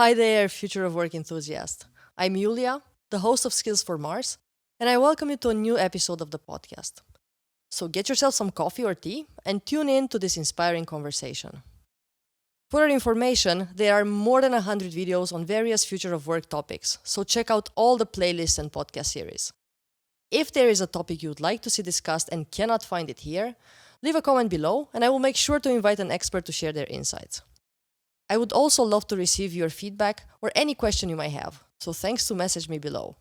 Hi there, future of work enthusiast. I'm Yulia, the host of Skills for Mars, and I welcome you to a new episode of the podcast. So get yourself some coffee or tea and tune in to this inspiring conversation. For your information, there are more than 100 videos on various future of work topics, so check out all the playlists and podcast series. If there is a topic you'd like to see discussed and cannot find it here, leave a comment below and I will make sure to invite an expert to share their insights. I would also love to receive your feedback or any question you might have, so thanks to message me below.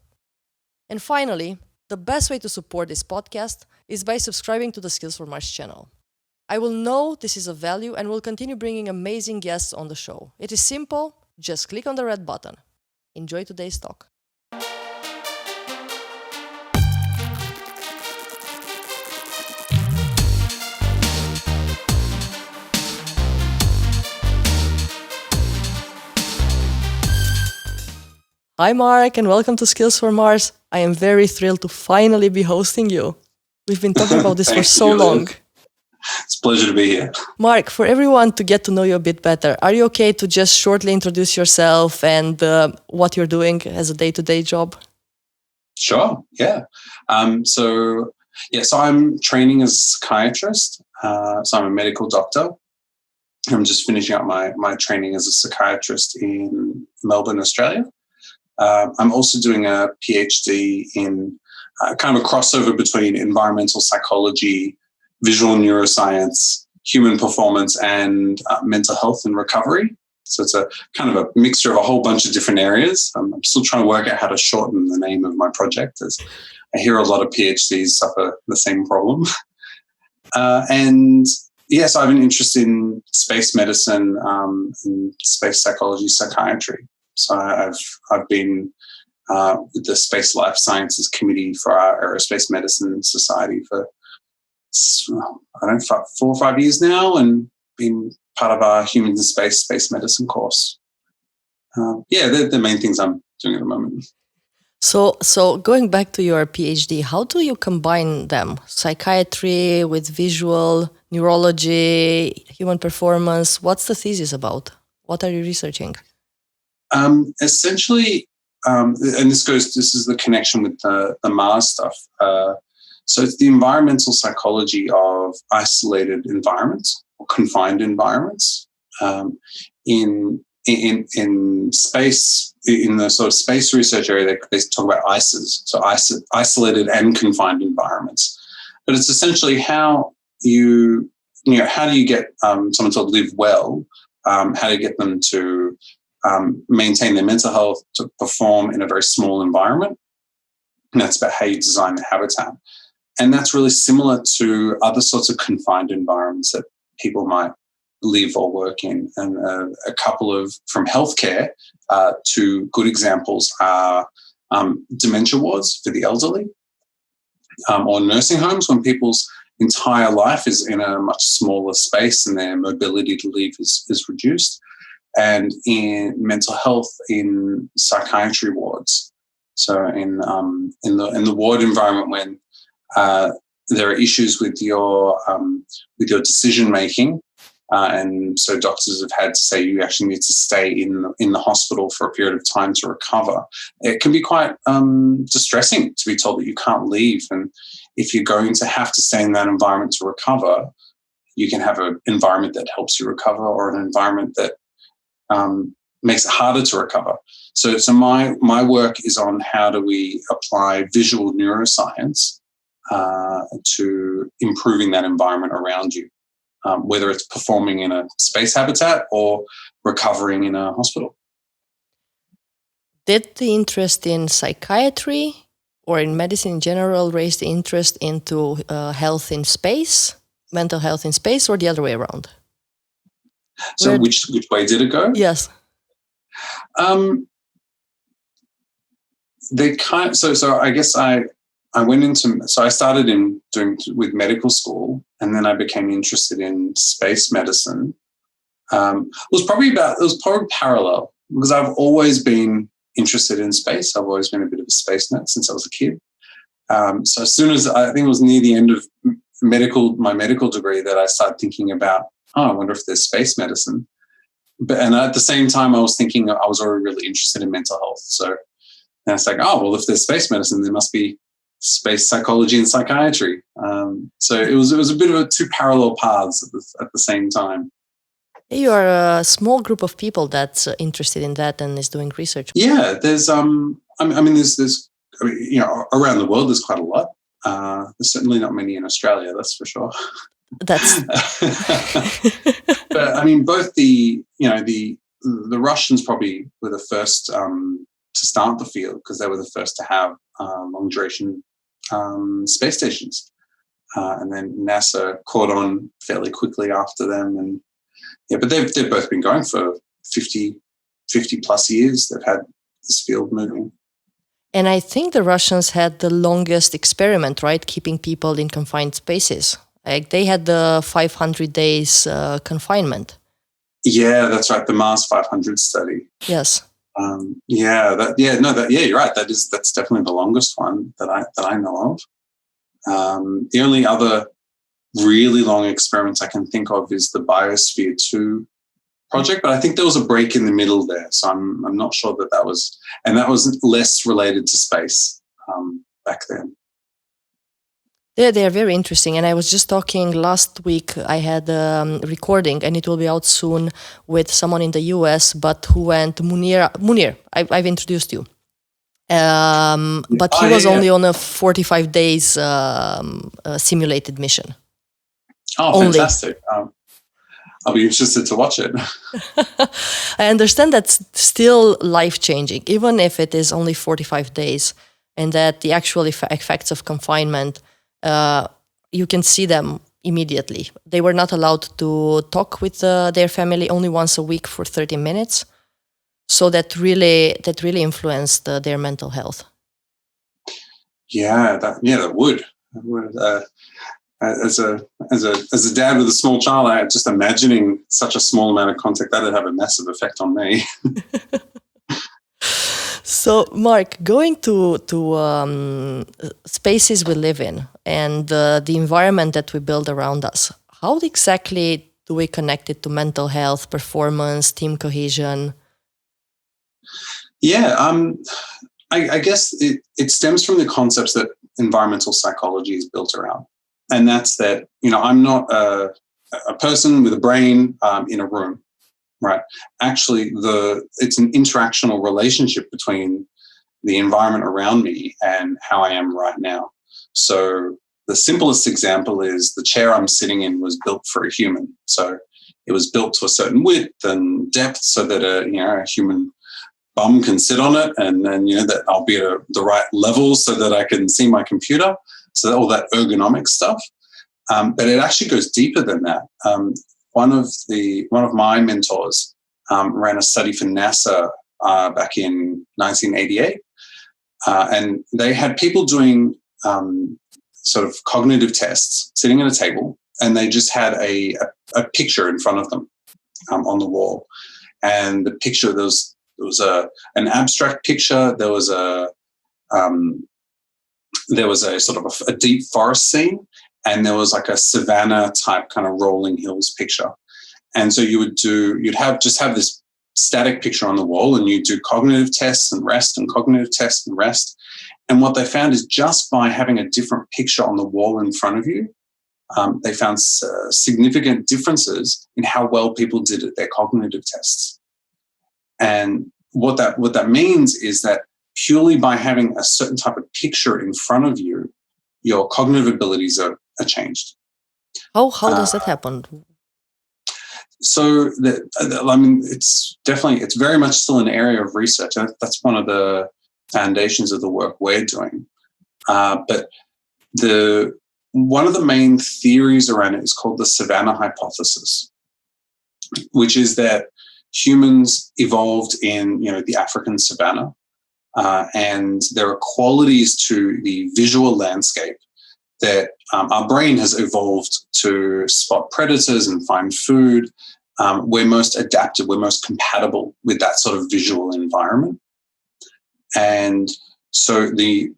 And finally, the best way to support this podcast is by subscribing to the Skills for Mars channel. I will know this is of value and will continue bringing amazing guests on the show. It is simple, just click on the red button. Enjoy today's talk. Hi Marc, and welcome to Skills for Mars. I am very thrilled to finally be hosting you. We've been talking about this for so long. It's a pleasure to be here. Marc, for everyone to get to know you a bit better, are you okay to just shortly introduce yourself and what you're doing as a day-to-day job? Sure, yeah. So I'm training as a psychiatrist. So I'm a medical doctor. I'm just finishing up my training as a psychiatrist in Melbourne, Australia. I'm also doing a PhD in kind of a crossover between environmental psychology, visual neuroscience, human performance, and mental health and recovery. So it's a kind of a mixture of a whole bunch of different areas. I'm still trying to work out how to shorten the name of my project, as I hear a lot of PhDs suffer the same problem. So I have an interest in space medicine and space psychology, psychiatry. So I've been with the Space Life Sciences Committee for our Aerospace Medicine Society for 4 or 5 years now, and been part of our Humans in Space Medicine course. They're the main things I'm doing at the moment. So going back to your PhD, how do you combine them? Psychiatry with visual, neurology, human performance. What's the thesis about? What are you researching? Essentially, and this is the connection with the Mars stuff. So it's the environmental psychology of isolated environments or confined environments. In space, in the sort of space research area, they talk about ICEs, so isolated and confined environments. But it's essentially how do you get someone to live well? How do you get them to maintain their mental health, to perform in a very small environment? And that's about how you design the habitat. And that's really similar to other sorts of confined environments that people might live or work in. And a couple of, from healthcare, two good examples are dementia wards for the elderly, or nursing homes when people's entire life is in a much smaller space and their mobility to leave is reduced. And in mental health, in psychiatry wards. So in the ward environment, when there are issues with your decision making, and so doctors have had to say you actually need to stay in the hospital for a period of time to recover. It can be quite distressing to be told that you can't leave, and if you're going to have to stay in that environment to recover, you can have an environment that helps you recover, or an environment that makes it harder to recover. So my work is on how do we apply visual neuroscience to improving that environment around you, whether it's performing in a space habitat or recovering in a hospital. Did the interest in psychiatry or in medicine in general raise the interest into health in space, mental health in space, or the other way around? So which way did it go? Yes. So I guess I went into, so I started doing with medical school, and then I became interested in space medicine. It was probably parallel, because I've always been interested in space. I've always been a bit of a space nut since I was a kid. So as soon as I think it was near the end of my medical degree that I started thinking about, I wonder if there's space medicine. and at the same time, I was thinking I was already really interested in mental health. So and it's like, oh, well, if there's space medicine, there must be space psychology and psychiatry. So it was a bit of two parallel paths at the same time. You are a small group of people that's interested in that and is doing research. Yeah, there's I mean, there's around the world there's quite a lot. There's certainly not many in Australia, that's for sure. That's But I mean, both the Russians probably were the first to start the field because they were the first to have long duration space stations, and then NASA caught on fairly quickly after them. And yeah, but they've both been going for 50 plus years. They've had this field moving. And I think the Russians had the longest experiment, right? Keeping people in confined spaces. Like they had the 500 days confinement. Yeah, that's right. The Mars 500 study. Yes. You're right. That's definitely the longest one that I know of. The only other really long experiments I can think of is the Biosphere 2 project, but I think there was a break in the middle there, so I'm not sure that was, and that was less related to space back then. Yeah, they are very interesting. And I was just talking last week, I had a recording, and it will be out soon, with someone in the US, but who went, Munir, I've introduced you. But he was only on a 45 days simulated mission. Oh, fantastic. I'll be interested to watch it. I understand that's still life-changing, even if it is only 45 days, and that the actual effects of confinement, you can see them immediately. They were not allowed to talk with their family only once a week for 30 minutes. So that really influenced their mental health. Yeah, that would. As a dad with a small child, I just imagining such a small amount of contact that'd have a massive effect on me. So, Marc, going to spaces we live in and the environment that we build around us, how exactly do we connect it to mental health, performance, team cohesion? Yeah, I guess it stems from the concepts that environmental psychology is built around. And that's that, I'm not a person with a brain in a room, right? Actually, it's an interactional relationship between the environment around me and how I am right now. So the simplest example is the chair I'm sitting in was built for a human. So it was built to a certain width and depth so that a human bum can sit on it, and then that I'll be at the right level so that I can see my computer. So all that ergonomic stuff, but it actually goes deeper than that. One of my mentors ran a study for NASA back in 1988, and they had people doing sort of cognitive tests, sitting at a table, and they just had a picture in front of them on the wall, and the picture there was an abstract picture. There was a sort of a deep forest scene, and there was like a savanna type kind of rolling hills picture. And so you'd have this static picture on the wall, and you do cognitive tests and rest and cognitive tests and rest. And what they found is just by having a different picture on the wall in front of you, they found significant differences in how well people did at their cognitive tests. And what that means is that purely by having a certain type of picture in front of you, your cognitive abilities are changed. How does that happen? So, it's very much still an area of research. That's one of the foundations of the work we're doing. But one of the main theories around it is called the Savannah Hypothesis, which is that humans evolved in the African savanna, and there are qualities to the visual landscape that our brain has evolved to spot predators and find food. We're most adapted, we're most compatible with that sort of visual environment. And so the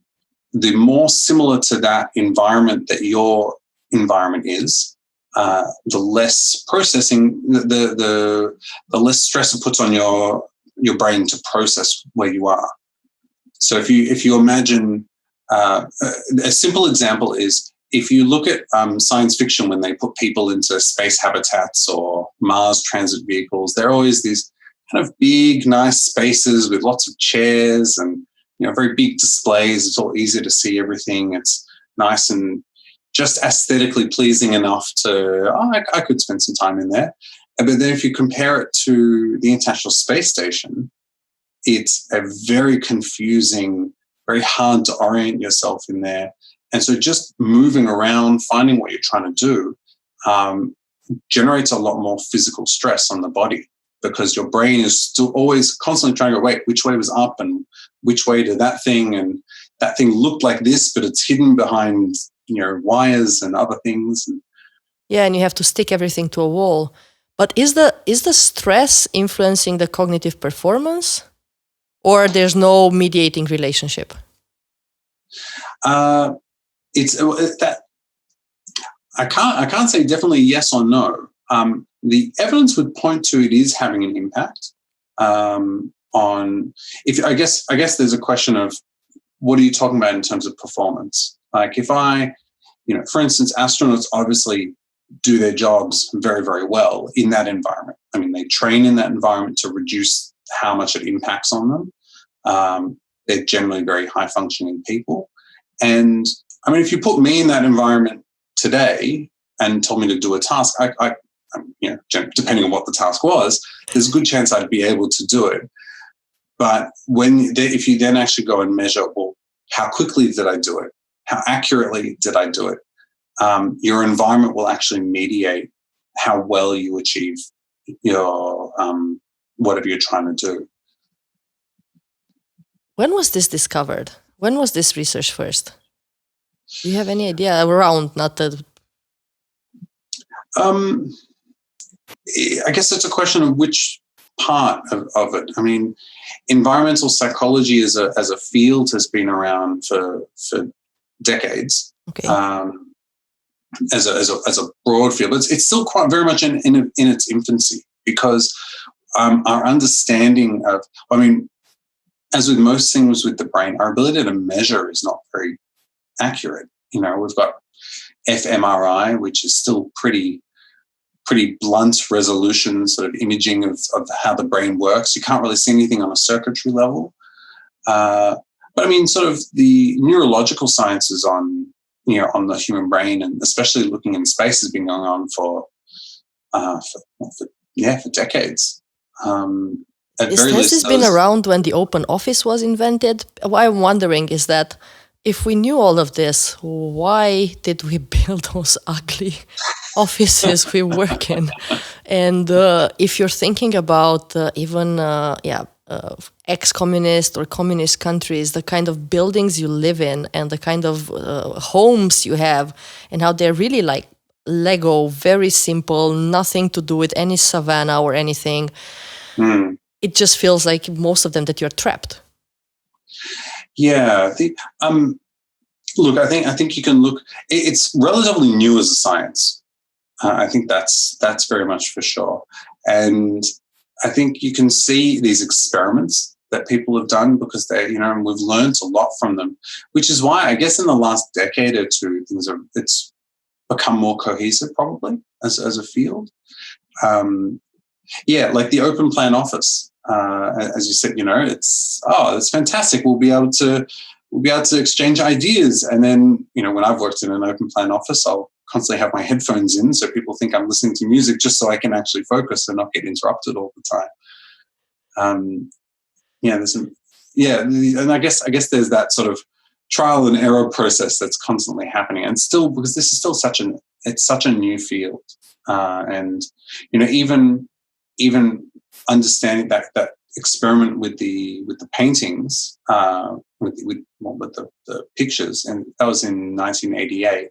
more similar to that environment that your environment is, the less processing, the less stress it puts on your brain to process where you are. So if you imagine, a simple example is if you look at science fiction when they put people into space habitats or Mars transit vehicles, they're always these kind of big, nice spaces with lots of chairs and very big displays. It's all easy to see everything. It's nice and just aesthetically pleasing enough to, I could spend some time in there. But then if you compare it to the International Space Station, it's a very confusing, very hard to orient yourself in there. And so just moving around, finding what you're trying to do, generates a lot more physical stress on the body because your brain is still always constantly trying to go, wait, which way was up and which way did that thing? And that thing looked like this, but it's hidden behind wires and other things. Yeah, and you have to stick everything to a wall. But is the stress influencing the cognitive performance, or there's no mediating relationship? It's that I can't say definitely yes or no. The evidence would point to it is having an impact on. If I guess there's a question of what are you talking about in terms of performance? Like if for instance, astronauts obviously do their jobs very, very well in that environment. I mean, they train in that environment to reduce how much it impacts on them. They're generally very high functioning people. And I mean, if you put me in that environment today and told me to do a task, I depending on what the task was, there's a good chance I'd be able to do it. But if you then actually go and measure, well, how quickly did I do it? How accurately did I do it? Your environment will actually mediate how well you achieve your whatever you're trying to do. When was this discovered? When was this research first? Do you have any idea around? Not the. I guess it's a question of which part of it. I mean, environmental psychology as a field has been around for decades. Okay. As a broad field, but it's still quite very much in its infancy because our understanding of, I mean, as with most things with the brain, our ability to measure is not very accurate. We've got fMRI, which is still pretty blunt resolution sort of imaging of how the brain works. You can't really see anything on a circuitry level. But I mean, sort of the neurological sciences on the human brain, and especially looking in space, has been going on for decades. Has this been around when the open office was invented? What I'm wondering is that if we knew all of this, why did we build those ugly offices we work in? And if you're thinking about ex-communist or communist countries, the kind of buildings you live in and the kind of homes you have and how they're really like Lego, very simple, nothing to do with any Savannah or anything. It just feels like most of them that you're trapped. Yeah. Look, I think you can look. It's relatively new as a science. I think that's very much for sure. And I think you can see these experiments that people have done because and we've learned a lot from them, which is why I guess in the last decade or two, it's become more cohesive probably as a field. Like the open plan office, as you said, it's fantastic. We'll be able to exchange ideas. And then, when I've worked in an open plan office, I'll constantly have my headphones in so people think I'm listening to music just so I can actually focus and not get interrupted all the time. And I guess there's that sort of trial and error process that's constantly happening, and still because this is still such a new field, and even understanding that experiment with the paintings, with the pictures, and that was in 1988.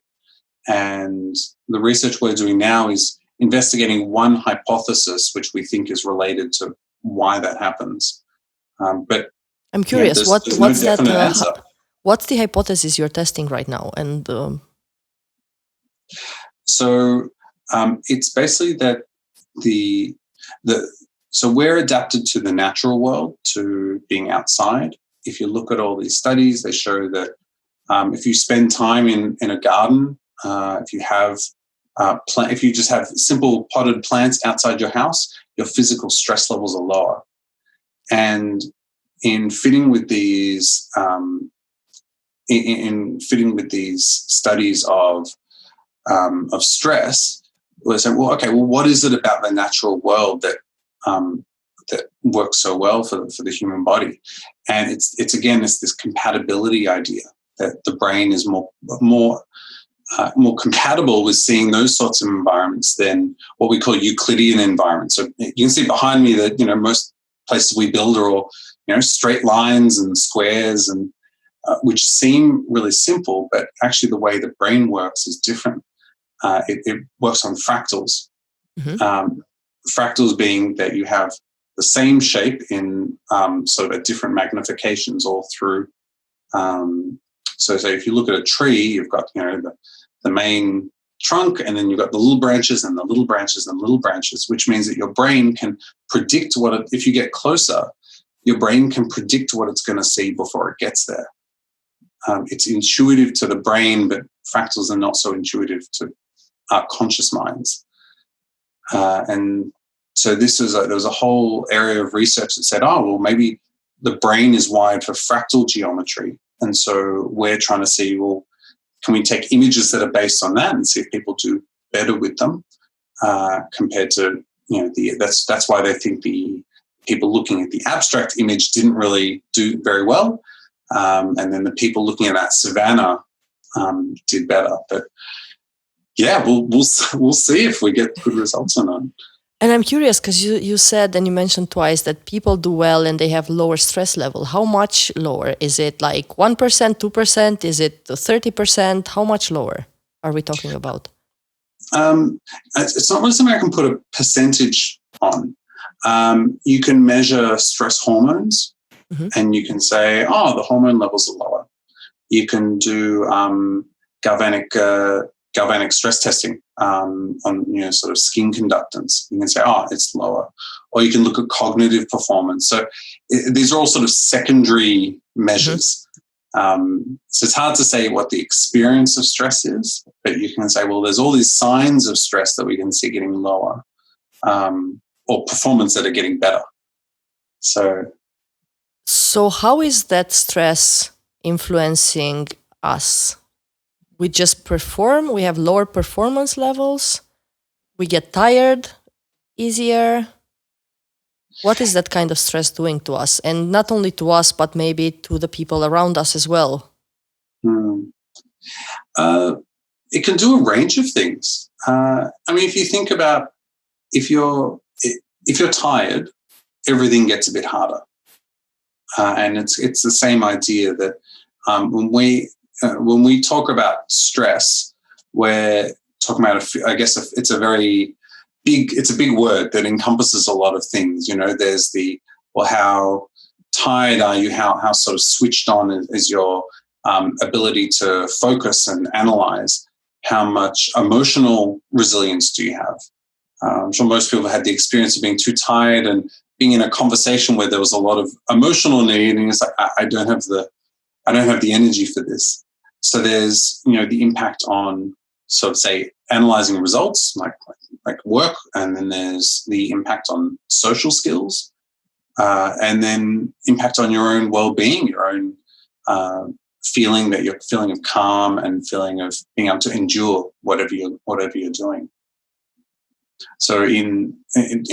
And the research we're doing now is investigating one hypothesis, which we think is related to why that happens. But I'm curious, there's no definite answer. What's the hypothesis you're testing right now? And so It's basically that the so we're adapted to the natural world, to being outside. If you look at all these studies, they show that if you spend time in a garden, if you have if you just have simple potted plants outside your house, your physical stress levels are lower. And in fitting with these studies of stress, we're saying, well, okay, well, what is it about the natural world that that works so well for the human body? And it's again, it's this compatibility idea that the brain is more compatible with seeing those sorts of environments than what we call Euclidean environments. So you can see behind me that most places we build are all straight lines and squares, and which seem really simple, but actually the way the brain works is different. It works on fractals. Mm-hmm. Fractals being that you have the same shape in sort of different magnifications all through. So say if you look at a tree, you've got the main trunk, and then you've got the little branches and the little branches and little branches, which means that your brain can predict if you get closer, your brain can predict what it's going to see before it gets there. It's intuitive to the brain, but fractals are not so intuitive to our conscious minds. And so there was a whole area of research that said, oh, well, maybe the brain is wired for fractal geometry. And so we're trying to see, well, can we take images that are based on that and see if people do better with them compared to, that's why they think the people looking at the abstract image didn't really do very well. And then the people looking at that Savannah did better. But yeah, we'll see if we get good results or not. And I'm curious because you said and you mentioned twice that people do well and they have lower stress level. How much lower? Is it like 1%, 2%? Is it 30%? How much lower are we talking about? It's not really something I can put a percentage on. You can measure stress hormones, mm-hmm. and you can say, oh, the hormone levels are lower. You can do galvanic stress testing on sort of skin conductance. You can say, oh, it's lower. Or you can look at cognitive performance. So these are all sort of secondary measures. Mm-hmm. So it's hard to say what the experience of stress is, but you can say, well, there's all these signs of stress that we can see getting lower, or performance that are getting better. So how is that stress influencing us? We just perform, we have lower performance levels, we get tired easier. What is that kind of stress doing to us? And not only to us, but maybe to the people around us as well. It can do a range of things. If you think about if you're tired, everything gets a bit harder. And it's the same idea that when we talk about stress, we're talking about, it's a big word that encompasses a lot of things. There's how tired are you? How sort of switched on is your ability to focus and analyze? How much emotional resilience do you have? I'm sure most people have had the experience of being too tired and being in a conversation where there was a lot of emotional need, and it's like, I don't have the energy for this. So there's, the impact on sort of say analyzing results like work, and then there's the impact on social skills, and then impact on your own well-being, your own feeling of calm and feeling of being able to endure whatever you're doing. So in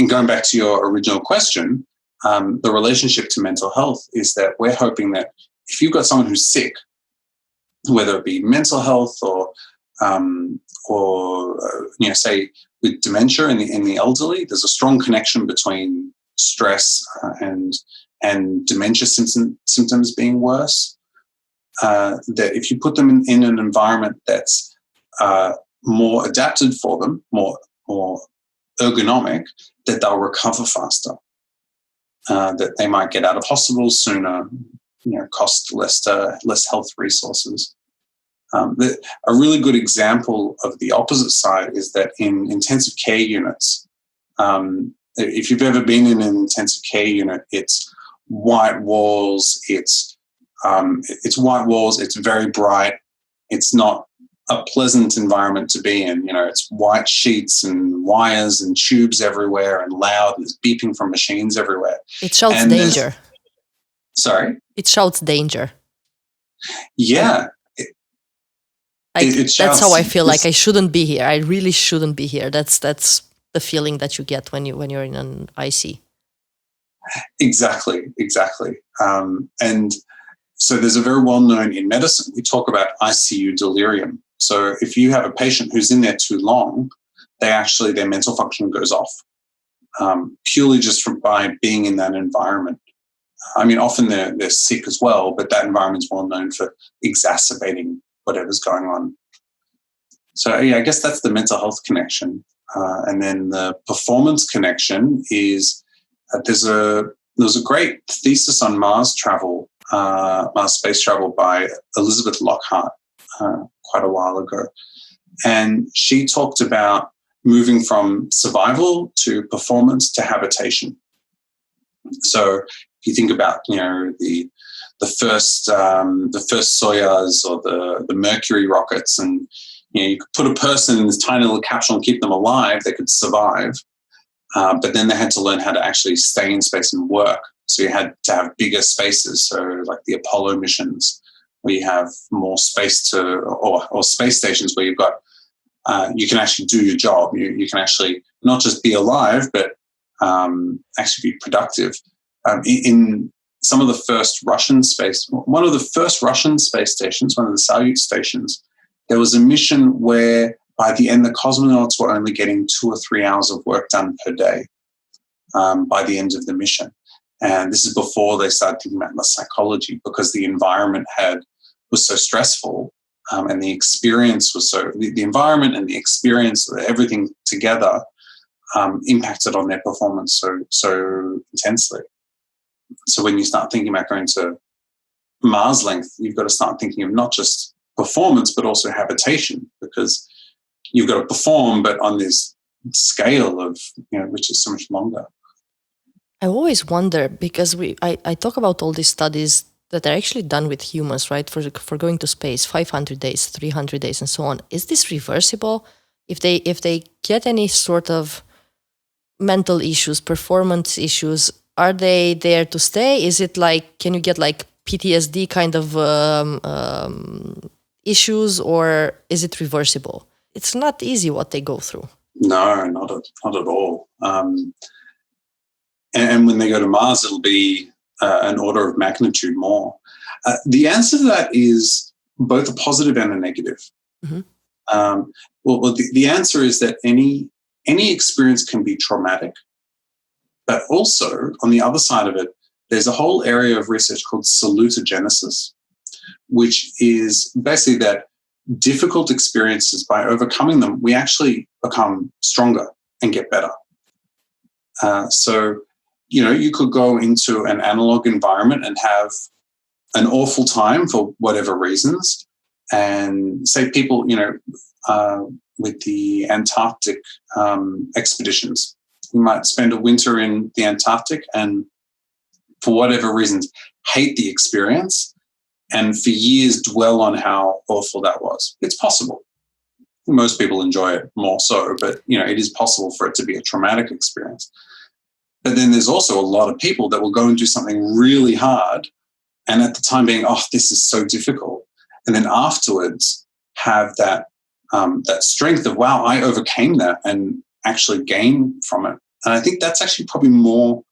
going back to your original question, the relationship to mental health is that we're hoping that if you've got someone who's sick, whether it be mental health or say with dementia in the elderly, there's a strong connection between stress and dementia symptoms being worse. That if you put them in an environment that's more adapted for them, more ergonomic, that they'll recover faster. That they might get out of hospital sooner, cost less health resources. A really good example of the opposite side is that in intensive care units, if you've ever been in an intensive care unit, it's white walls, it's white walls, it's very bright, it's not a pleasant environment to be in. It's white sheets and wires and tubes everywhere and loud, and there's beeping from machines everywhere. It shouts danger. Sorry? It shouts danger. Yeah. That's how I feel. Like I shouldn't be here. I really shouldn't be here. That's the feeling that you get when you're in an IC. Exactly. And so there's a very well-known in medicine, we talk about ICU delirium. So if you have a patient who's in there too long, their mental function goes off, purely just by being in that environment. I mean, often they're sick as well, but that environment's well known for exacerbating whatever's going on. So yeah, I guess that's the mental health connection. And then the performance connection is there was a great thesis on Mars travel, Mars space travel by Elizabeth Lockhart quite a while ago. And she talked about moving from survival to performance to habitation. So if you think about, the first Soyuz or the Mercury rockets, and you could put a person in this tiny little capsule and keep them alive, they could survive. But then they had to learn how to actually stay in space and work. So you had to have bigger spaces. So like the Apollo missions, where you have more space or space stations where you've got, you can actually do your job. You can actually not just be alive, but actually be productive. In some of the first one of the first Russian space stations, one of the Soyuz stations, there was a mission where by the end, the cosmonauts were only getting 2 or 3 hours of work done per day by the end of the mission. And this is before they started thinking about the psychology, because the environment was so stressful, and the experience was the environment and the experience, everything together impacted on their performance so intensely. So when you start thinking about going to Mars length, you've got to start thinking of not just performance, but also habitation, because you've got to perform, but on this scale of, which is so much longer. I always wonder, because I talk about all these studies that are actually done with humans, right? For going to space, 500 days, 300 days, and so on. Is this reversible? If they get any sort of mental issues, performance issues, are they there to stay? Is it like, can you get like PTSD kind of issues, or is it reversible? It's not easy what they go through. No, not at all. And when they go to Mars, it'll be an order of magnitude more. The answer to that is both a positive and a negative. Mm-hmm. Well, the answer is that any experience can be traumatic, but also on the other side of it, there's a whole area of research called salutogenesis, which is basically that difficult experiences, by overcoming them, we actually become stronger and get better. So, you could go into an analog environment and have an awful time for whatever reasons. And say people, with the Antarctic expeditions, you might spend a winter in the Antarctic and for whatever reasons hate the experience, and for years dwell on how awful that was. It's possible. Most people enjoy it more so, but it is possible for it to be a traumatic experience. But then there's also a lot of people that will go and do something really hard, and at the time being, oh, this is so difficult, and then afterwards have that strength of, wow, I overcame that, and actually gain from it. And I think that's actually probably more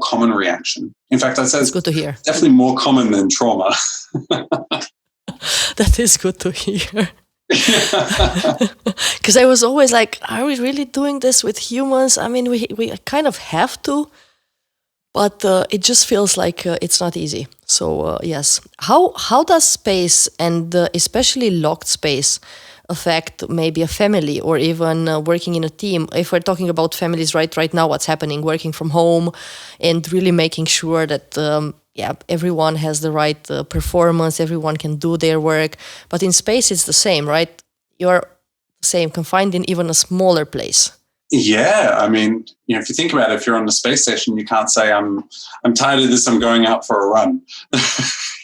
common reaction. In fact, I'd say it's good to hear. Definitely more common than trauma. That is good to hear. Because I was always like, are we really doing this with humans? I mean, we kind of have to, but it just feels like it's not easy. So yes, how does space, and especially locked space, affect maybe a family, or even working in a team? If we're talking about families right now, what's happening, working from home, and really making sure that yeah, everyone has the right performance, everyone can do their work. But in space, it's the same, right? You're same, confined in even a smaller place. Yeah, I mean, if you think about it, if you're on the space station, you can't say, I'm tired of this, I'm going out for a run.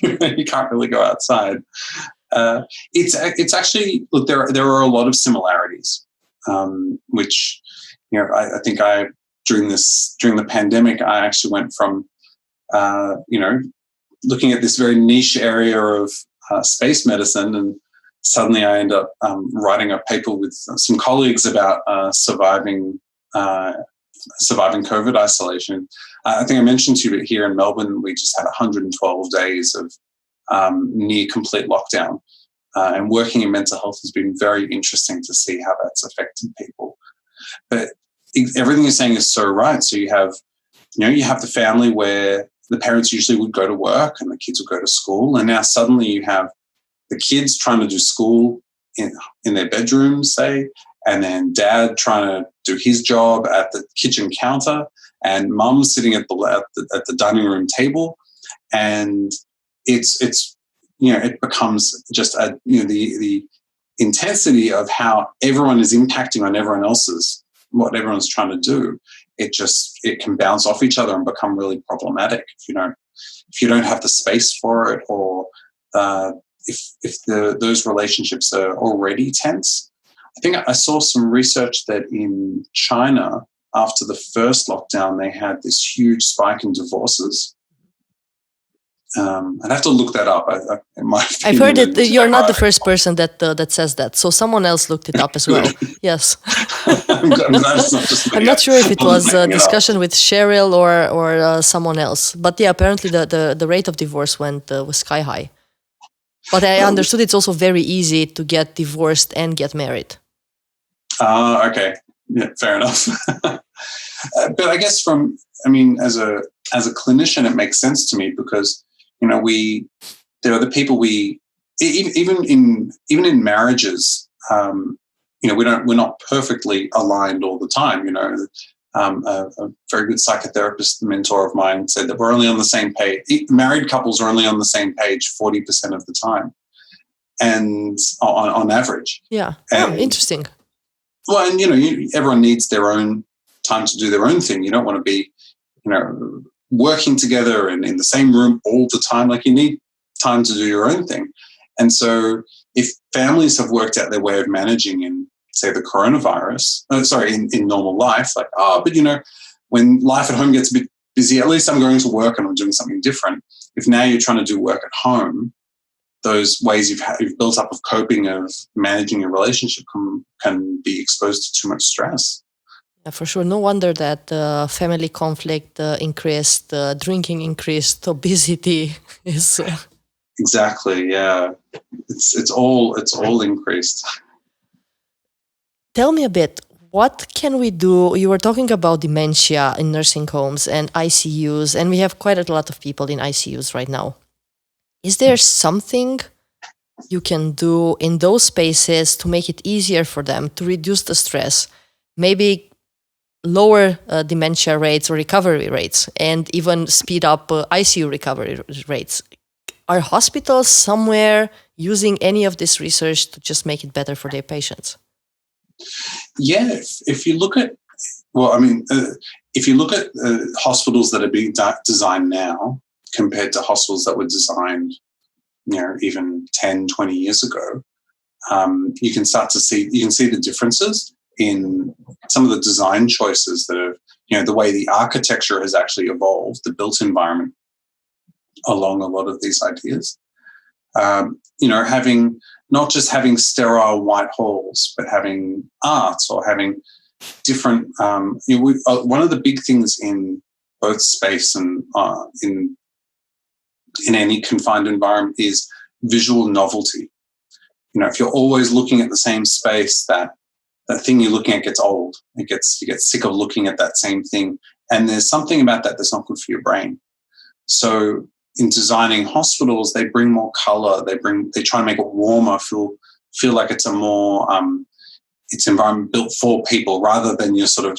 You can't really go outside. It's actually, look, there are a lot of similarities, which, I think during the pandemic, I actually went from, looking at this very niche area of space medicine, and suddenly I end up writing a paper with some colleagues about surviving COVID isolation. I think I mentioned to you that here in Melbourne, we just had 112 days of near complete lockdown. And working in mental health has been very interesting to see how that's affected people. But everything you're saying is so right. So you have the family where the parents usually would go to work and the kids would go to school. And now suddenly you have the kids trying to do school in their bedrooms, say, and then dad trying to do his job at the kitchen counter, and mum sitting at the dining room table. And it becomes just the intensity of how everyone is impacting on everyone else's, what everyone's trying to do. It can bounce off each other and become really problematic if you don't have the space for it, or if those relationships are already tense. I think I saw some research that in China, after the first lockdown, they had this huge spike in divorces. I'd have to look that up. I've heard it. You're not the first person that says that. So someone else looked it up as well. Yes. I'm glad it's not just me. I'm not sure if it was a discussion with Cheryl or someone else. But yeah, apparently the rate of divorce was sky high. But I understood it's also very easy to get divorced and get married. Okay. Yeah, fair enough. But I guess as a clinician, it makes sense to me because, there are the people even in marriages, we're not perfectly aligned all the time. A very good psychotherapist mentor of mine said that we're only on the same page. Married couples are only on the same page 40% of the time, and on average. Yeah. Interesting. Well, and everyone needs their own time to do their own thing. You don't want to be, working together and in the same room all the time. Like, you need time to do your own thing. And so if families have worked out their way of managing in, say, the coronavirus, in normal life, like, when life at home gets a bit busy, at least I'm going to work and I'm doing something different. If now you're trying to do work at home, those ways you've built up of coping, of managing your relationship can be exposed to too much stress. Yeah, for sure. No wonder that family conflict increased, drinking increased, obesity is... Exactly, yeah. It's all increased. Tell me a bit, what can we do? You were talking about dementia in nursing homes and ICUs, and we have quite a lot of people in ICUs right now. Is there something you can do in those spaces to make it easier for them, to reduce the stress, maybe lower dementia rates or recovery rates, and even speed up ICU recovery rates? Are hospitals somewhere using any of this research to just make it better for their patients? Yeah, if you look at, hospitals that are being designed now compared to hospitals that were designed, even 10, 20 years ago, you can see the differences in some of the design choices that have, the way the architecture has actually evolved, the built environment along a lot of these ideas. Having not just having sterile white halls, but having arts or having different. One of the big things in both space and in any confined environment is visual novelty. If you're always looking at the same space, that thing you're looking at gets old. You get sick of looking at that same thing, and there's something about that that's not good for your brain. So in designing hospitals, they bring more color. They try to make it warmer, feel like it's a more it's environment built for people, rather than you're sort of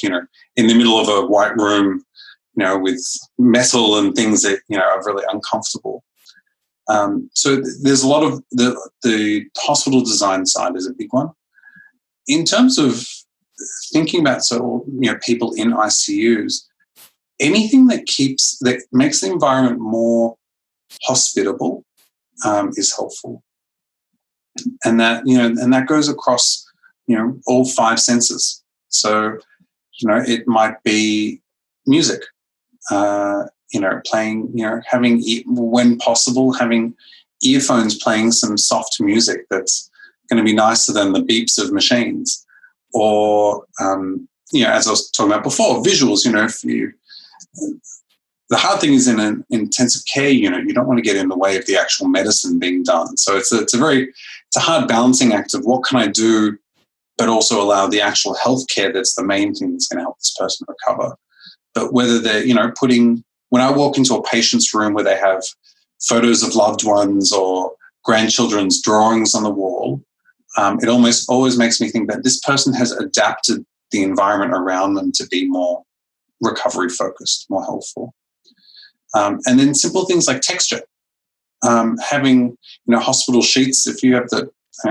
in the middle of a white room, with metal and things that, are really uncomfortable. So there's a lot of the hospital design side is a big one. In terms of thinking about people in ICUs, anything that makes the environment more hospitable is helpful, and that goes across all 5 senses. So it might be music, playing, when possible, having earphones playing some soft music that's going to be nicer than the beeps of machines, or as I was talking about before, visuals. The hard thing is in an intensive care unit, you don't want to get in the way of the actual medicine being done. So it's a hard balancing act of what can I do, but also allow the actual healthcare that's the main thing that's going to help this person recover. But whether they're, when I walk into a patient's room where they have photos of loved ones or grandchildren's drawings on the wall, it almost always makes me think that this person has adapted the environment around them to be more recovery focused, more helpful. And then simple things like texture, having hospital sheets. If you have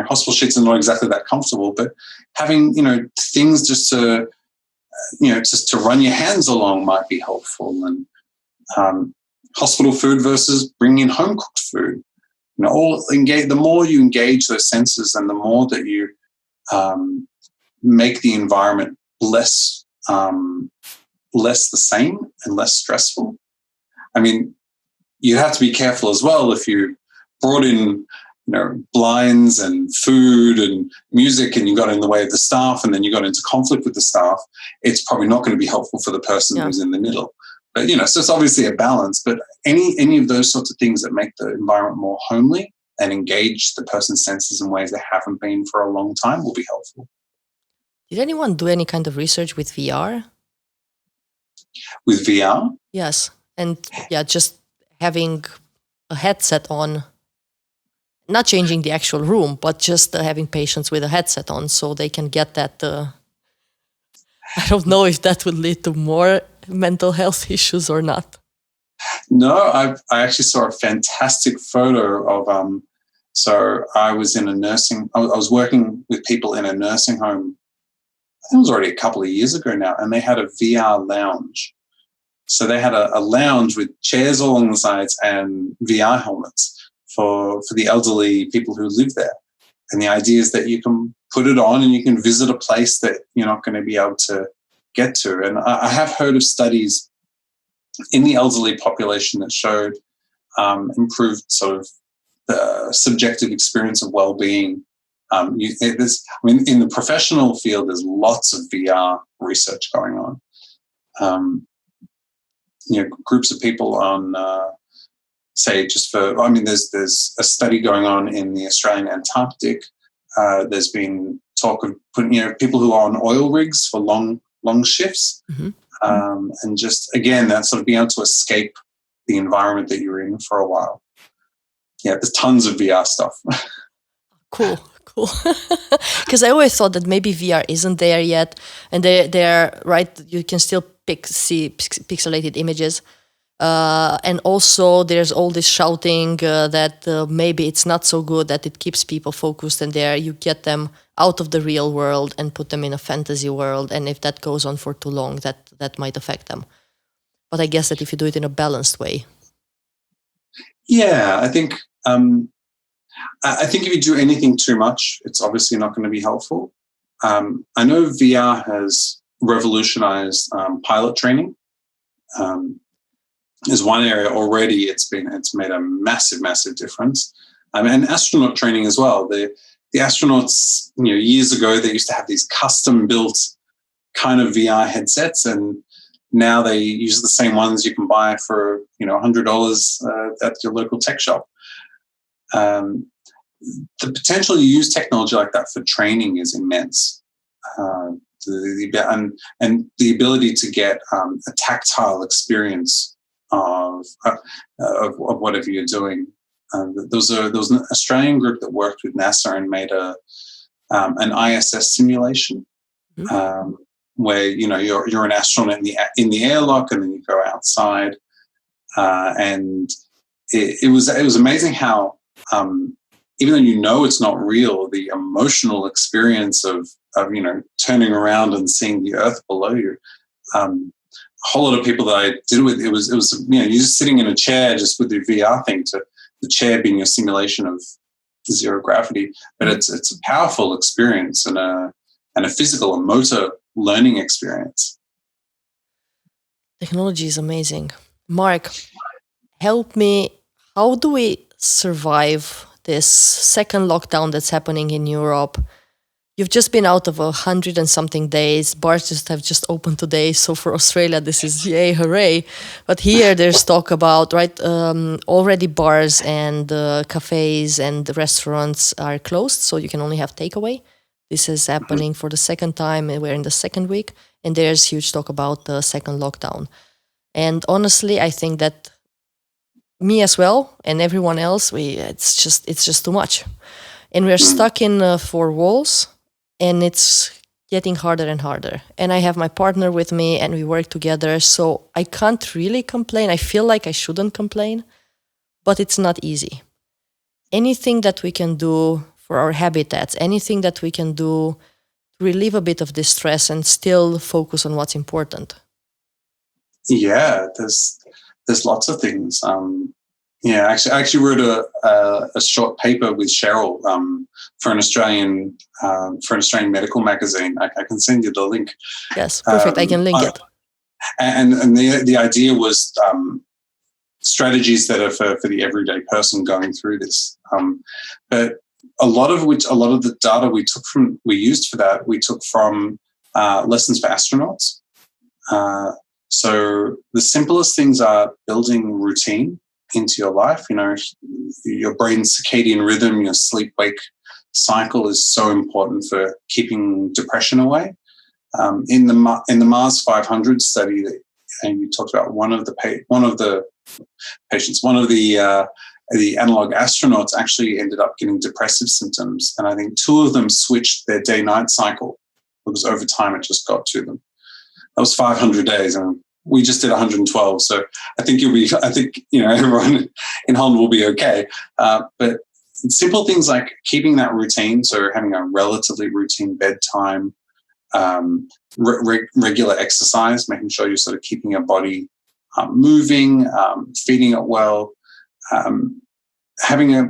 hospital sheets are not exactly that comfortable, but having things just to run your hands along might be helpful. And hospital food versus bringing in home cooked food. The more you engage those senses, and the more that you make the environment less the same and less stressful. I mean, you have to be careful as well if you brought in, blinds and food and music, and you got in the way of the staff, and then you got into conflict with the staff. It's probably not going to be helpful for the person who's in the middle. But so it's obviously a balance. But any of those sorts of things that make the environment more homely and engage the person's senses in ways they haven't been for a long time will be helpful. Did anyone do any kind of research with VR? With VR? Yes. And just having a headset on, not changing the actual room, but just having patients with a headset on so they can get that. I don't know if that would lead to more mental health issues or not. No, I actually saw a fantastic photo of, so I was in I was working with people in a nursing home. I think it was already a couple of years ago now, and they had a VR lounge. So they had a lounge with chairs along the sides and VR helmets for the elderly people who live there. And the idea is that you can put it on and you can visit a place that you're not going to be able to get to. And I have heard of studies in the elderly population that showed improved sort of the subjective experience of well-being. In the professional field, there's lots of VR research going on. Groups of people on, there's a study going on in the Australian Antarctic. There's been talk of putting, people who are on oil rigs for long shifts. Mm-hmm. And just, again, that sort of being able to escape the environment that you're in for a while. Yeah, there's tons of VR stuff. Cool. Because I always thought that maybe VR isn't there yet, and they're right. You can still see pixelated images, and also there's all this shouting that maybe it's not so good, that it keeps people focused, and there you get them out of the real world and put them in a fantasy world, and if that goes on for too long, that might affect them. But I guess that if you do it in a balanced way. Yeah, I think if you do anything too much, it's obviously not going to be helpful. I know VR has revolutionized pilot training. Is one area already it's made a massive difference. And astronaut training as well. The astronauts, years ago, they used to have these custom built kind of VR headsets, and now they use the same ones you can buy for $100 at your local tech shop. The potential to use technology like that for training is immense. And the ability to get a tactile experience of whatever you're doing. There was an Australian group that worked with NASA and made an ISS simulation, where you're an astronaut in the airlock, and then you go outside, and it was amazing how even though it's not real, the emotional experience of turning around and seeing the Earth below you. A whole lot of people that I did with, it was you're just sitting in a chair just with your VR thing, to the chair being a simulation of zero gravity, but it's a powerful experience and a physical and motor learning experience. Technology is amazing. Marc, help me. How do we survive this second lockdown that's happening in Europe? You've just been out of 100 and something days. Bars have just opened today. So for Australia, this is yay, hooray. But here there's talk about, already bars and cafes and restaurants are closed. So you can only have takeaway. This is happening for the second time. We're in the second week. And there's huge talk about the second lockdown. And honestly, I think that me as well and everyone else, it's just too much. And we're stuck in four walls. And it's getting harder and harder. And I have my partner with me and we work together. So I can't really complain. I feel like I shouldn't complain, but it's not easy. Anything that we can do for our habitats, anything that we can do to relieve a bit of this stress and still focus on what's important. Yeah, there's lots of things. I actually wrote a short paper with Cheryl for an Australian medical magazine. I can send you the link. Yes, perfect. I can link it. And the idea was strategies that are for the everyday person going through this. But a lot of the data we used for that, we took from lessons for astronauts. So the simplest things are building routine into your life. Your brain's circadian rhythm, your sleep-wake cycle is so important for keeping depression away. In the Mars 500 study that you talked about, one of the analog astronauts actually ended up getting depressive symptoms, and I think two of them switched their day-night cycle because over time it just got to them. That was 500 days, and we just did 112. So I think everyone in Holland will be okay. But simple things like keeping that routine, so having a relatively routine bedtime, regular exercise, making sure you're sort of keeping your body moving, feeding it well, having a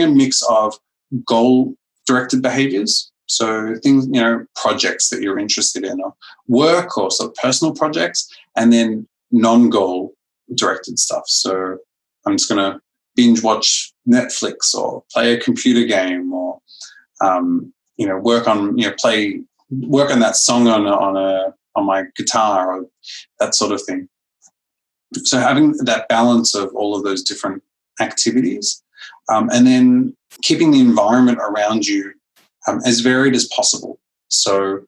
mix of goal-directed behaviors. So things, projects that you're interested in, or work or sort of personal projects, and then non-goal directed stuff. So I'm just going to binge watch Netflix or play a computer game, or work on that song on my guitar, or that sort of thing. So having that balance of all of those different activities, and then keeping the environment around you as varied as possible. So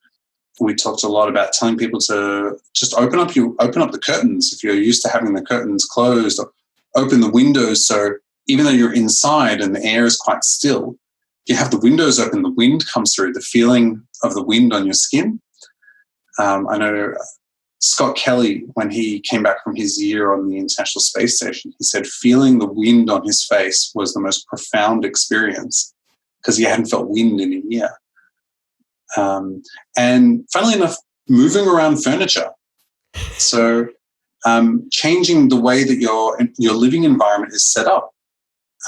we talked a lot about telling people to just open up the curtains if you're used to having the curtains closed, or open the windows. So even though you're inside and the air is quite still, you have the windows open, the wind comes through, the feeling of the wind on your skin. I know Scott Kelly, when he came back from his year on the International Space Station, he said feeling the wind on his face was the most profound experience, because he hadn't felt wind in a year. And funnily enough, moving around furniture. So changing the way that your living environment is set up.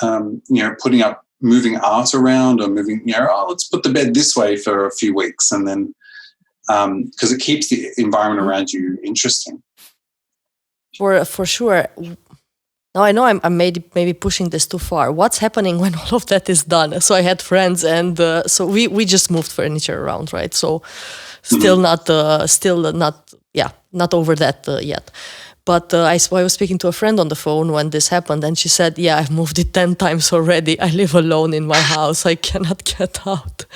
Putting up moving art around, or moving, let's put the bed this way for a few weeks, and then because it keeps the environment around you interesting. For sure. Now I know I'm maybe pushing this too far. What's happening when all of that is done? So I had friends, and so we just moved furniture around, right? So still not over that yet. But I was speaking to a friend on the phone when this happened, and she said, "Yeah, I've moved it 10 times already. I live alone in my house. I cannot get out."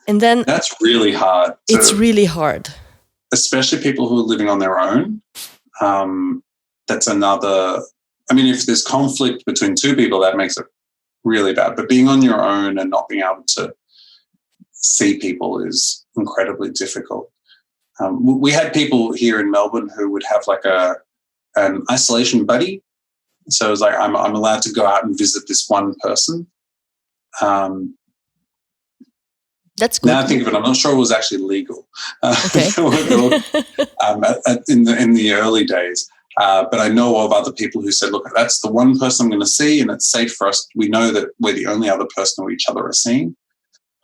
And then that's really hard. It's really hard, especially people who are living on their own. That's another. I mean, if there's conflict between two people, that makes it really bad. But being on your own and not being able to see people is incredibly difficult. We had people here in Melbourne who would have like an isolation buddy. So it was like, I'm allowed to go out and visit this one person. That's good. Now I think of it, I'm not sure it was actually legal. Okay. In the early days. But I know of other people who said, look, that's the one person I'm going to see, and it's safe for us. We know that we're the only other person who each other are seeing.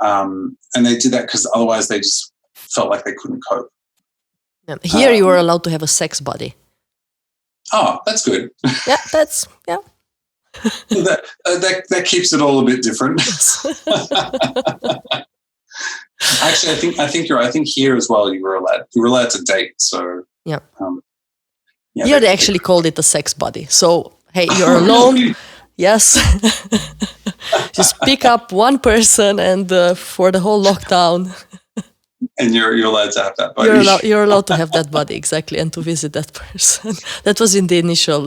And they did that because otherwise they just felt like they couldn't cope. Here you are allowed to have a sex buddy. Oh, that's good. Yeah, that keeps it all a bit different. Actually, I think you're. I think here as well, you were allowed to date. So yeah. Yeah, here they actually called it a sex buddy. So hey, you're alone. Yes. Just pick up one person and for the whole lockdown. And you're allowed to have that buddy. You're allowed to have that buddy, exactly, and to visit that person. That was in the initial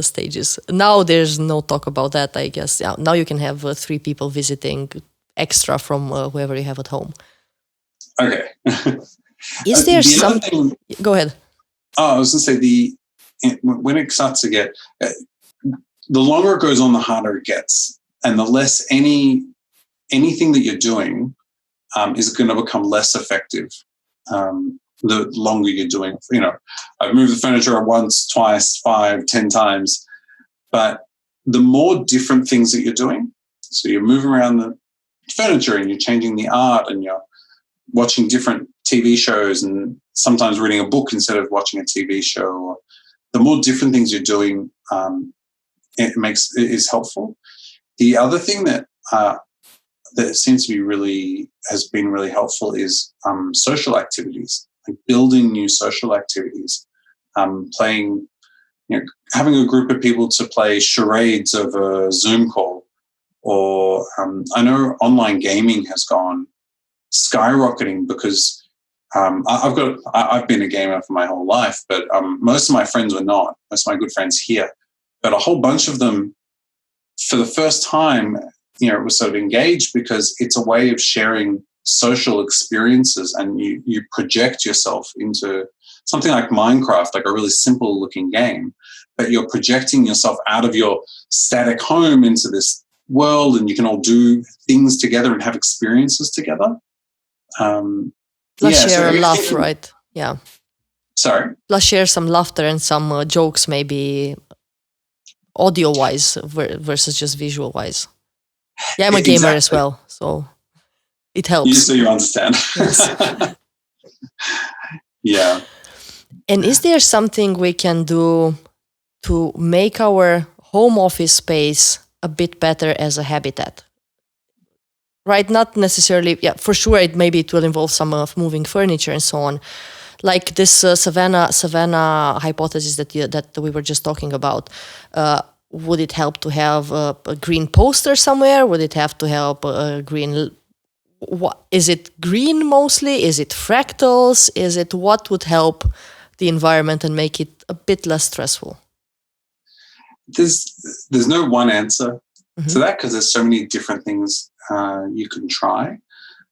stages. Now there's no talk about that, I guess. Yeah, now you can have 3 people visiting extra from whoever you have at home. Okay. Is there something? Go ahead. Oh, I was going to say when it starts to get, the longer it goes on, the harder it gets, and the less anything that you're doing is going to become less effective. The longer you're doing, I've moved the furniture once, twice, 5, 10 times, but the more different things that you're doing, so you're moving around the furniture and you're changing the art and you're watching different TV shows and sometimes reading a book instead of watching a TV show, or the more different things you're doing, it is helpful. The other thing that seems to be has been really helpful is social activities, like building new social activities, playing, having a group of people to play charades over a Zoom call, or I know online gaming has gone skyrocketing because I've been a gamer for my whole life, but most of my friends were not. Most of my good friends here, but a whole bunch of them, for the first time, was sort of engaged because it's a way of sharing social experiences, and you project yourself into something like Minecraft, like a really simple looking game, but you're projecting yourself out of your static home into this world, and you can all do things together and have experiences together. Plus share a laugh, right? Yeah. Sorry? Plus share some laughter and some jokes, maybe audio-wise versus just visual-wise. Yeah, I'm a gamer as well, so it helps. So you understand. Yes. Yeah. And is there something we can do to make our home office space a bit better as a habitat? Right, not necessarily, for sure, it will involve some of moving furniture and so on. Like this Savannah hypothesis that we were just talking about. Would it help to have a green poster somewhere? Would it have to help a green? Is it green mostly? Is it fractals? Is it what would help the environment and make it a bit less stressful? There's no one answer to that, because there's so many different things you can try.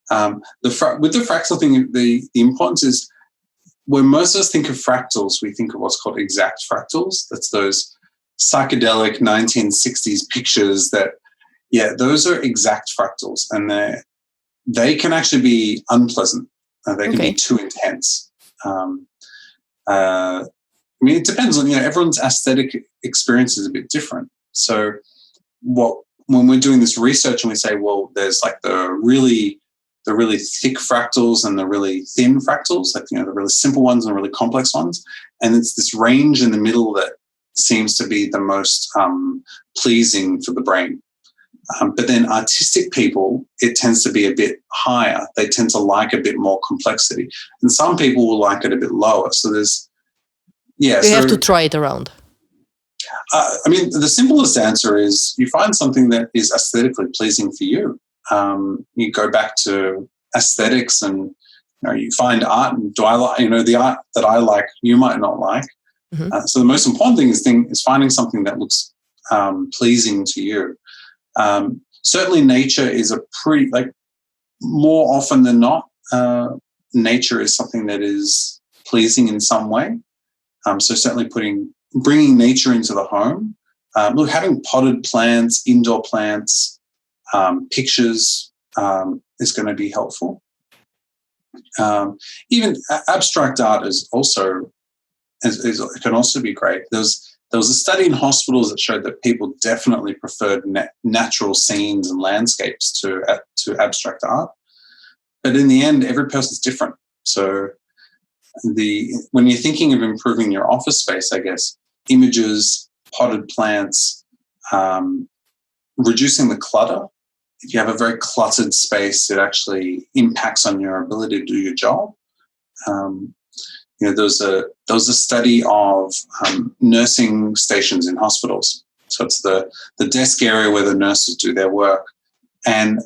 With the fractal thing, the importance is, when most of us think of fractals, we think of what's called exact fractals. That's those psychedelic 1960s pictures that, those are exact fractals, and they can actually be unpleasant. They can be too intense. It depends on, everyone's aesthetic experience is a bit different. So when we're doing this research and we say, well, there's like the really thick fractals and the really thin fractals, like, the really simple ones and the really complex ones. And it's this range in the middle that seems to be the most pleasing for the brain. But then artistic people, it tends to be a bit higher. They tend to like a bit more complexity. And some people will like it a bit lower. So you have to try it around. The simplest answer is you find something that is aesthetically pleasing for you. You go back to aesthetics, and you find art. And do I like, the art that I like, you might not like. So the most important thing is finding something that looks pleasing to you. Certainly, nature is a pretty, more often than not, nature is something that is pleasing in some way. So certainly bringing nature into the home. Look, having potted plants, indoor plants, pictures is going to be helpful. Even abstract art is also can also be great. There was a study in hospitals that showed that people definitely preferred natural scenes and landscapes to abstract art. But in the end, every person's different. So when you're thinking of improving your office space, I guess images, potted plants, reducing the clutter. If you have a very cluttered space, it actually impacts on your ability to do your job. There was a study of nursing stations in hospitals. So it's the desk area where the nurses do their work. And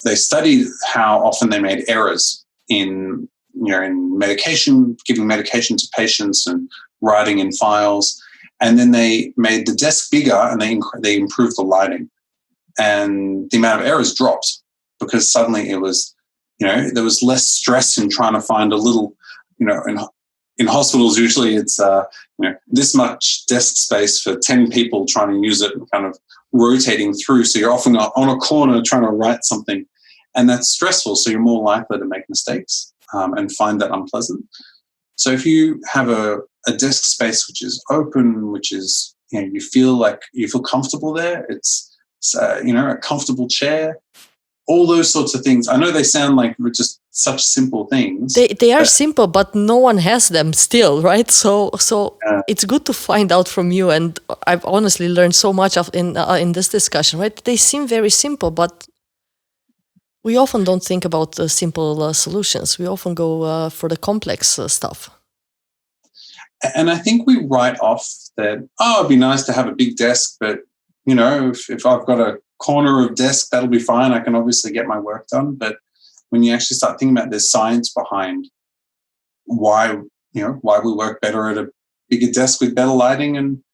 they studied how often they made errors in medication, giving medication to patients and writing in files. And then they made the desk bigger and they improved the lighting. And the amount of errors dropped because suddenly it was, there was less stress in trying to find a little, in hospitals usually it's, this much desk space for 10 people trying to use it and kind of rotating through. So you're often on a corner trying to write something, and that's stressful. So you're more likely to make mistakes and find that unpleasant. So if you have a desk space which is open, which is, you feel comfortable there, it's a comfortable chair, all those sorts of things. I know they sound like just such simple things. They are simple, but no one has them still, right? So it's good to find out from you, and I've honestly learned so much in this discussion, right? They seem very simple, but we often don't think about simple solutions. We often go for the complex stuff. And I think we write off that, it'd be nice to have a big desk, but if I've got a corner of desk, that'll be fine. I can obviously get my work done. But when you actually start thinking about there's science behind why we work better at a bigger desk with better lighting and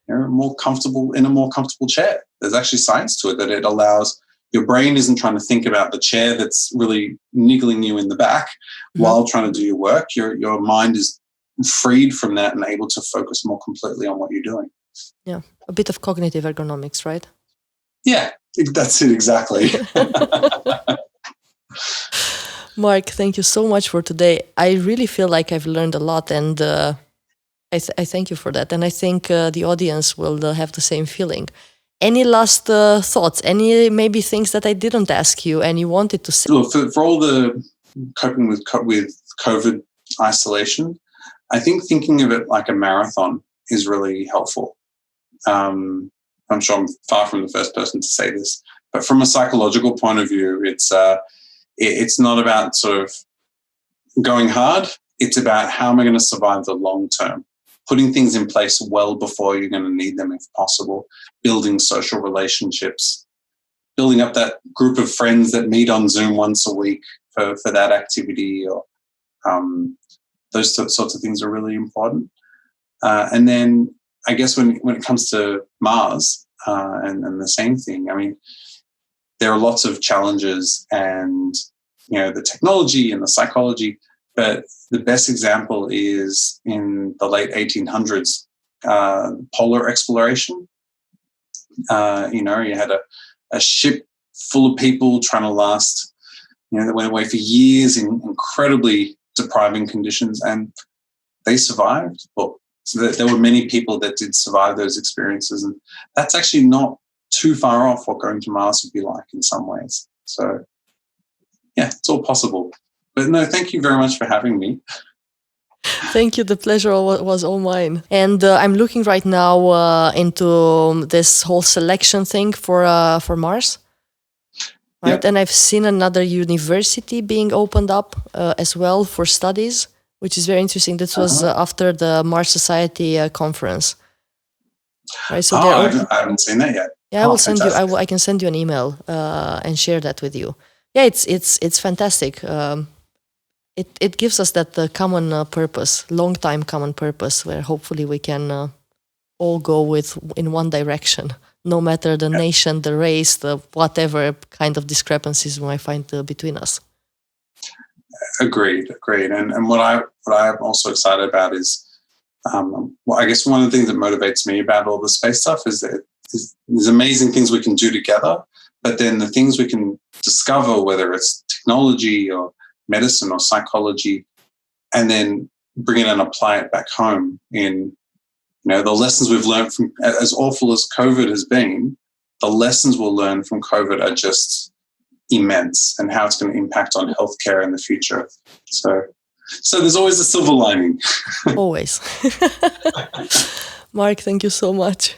more comfortable in a more comfortable chair. There's actually science to it that it allows your brain isn't trying to think about the chair that's really niggling you in the back while trying to do your work. Your mind is freed from that and able to focus more completely on what you're doing. Yeah, a bit of cognitive ergonomics, right? Yeah, that's it exactly. Marc, thank you so much for today. I really feel like I've learned a lot, and I thank you for that. And I think the audience will have the same feeling. Any last thoughts? Any maybe things that I didn't ask you and you wanted to say? Look, for all the coping with COVID isolation, I think thinking of it like a marathon is really helpful. I'm sure I'm far from the first person to say this, but from a psychological point of view, it's not about sort of going hard. It's about how am I going to survive the long term, putting things in place well before you're going to need them if possible, building social relationships, building up that group of friends that meet on Zoom once a week for that activity, or those sorts of things are really important. And then I guess when it comes to Mars and the same thing, I mean, there are lots of challenges and, the technology and the psychology, but the best example is in the late 1800s, polar exploration. You had a ship full of people trying to last, that went away for years in incredibly depriving conditions, and they survived. Well, so there were many people that did survive those experiences, and that's actually not too far off what going to Mars would be like in some ways. So, yeah, it's all possible. But no, thank you very much for having me. Thank you. The pleasure was all mine. And I'm looking right now into this whole selection thing for Mars. Right? Yep. And I've seen another university being opened up as well for studies, which is very interesting. This was after the Mars Society conference. Right, so I haven't seen that yet. Yeah, I will send you. I can send you an email and share that with you. Yeah, it's fantastic. It gives us that common purpose, long-time common purpose, where hopefully we can all go in one direction, no matter the nation, the race, the whatever kind of discrepancies we might find between us. Agreed. And what I'm also excited about is, well, I guess one of the things that motivates me about all the space stuff is that there's amazing things we can do together, but then the things we can discover, whether it's technology or medicine or psychology, and then bring it and apply it back home in, the lessons we've learned from, as awful as COVID has been, the lessons we'll learn from COVID are just immense, and how it's going to impact on healthcare in the future. So there's always a silver lining. Always. Marc, thank you so much.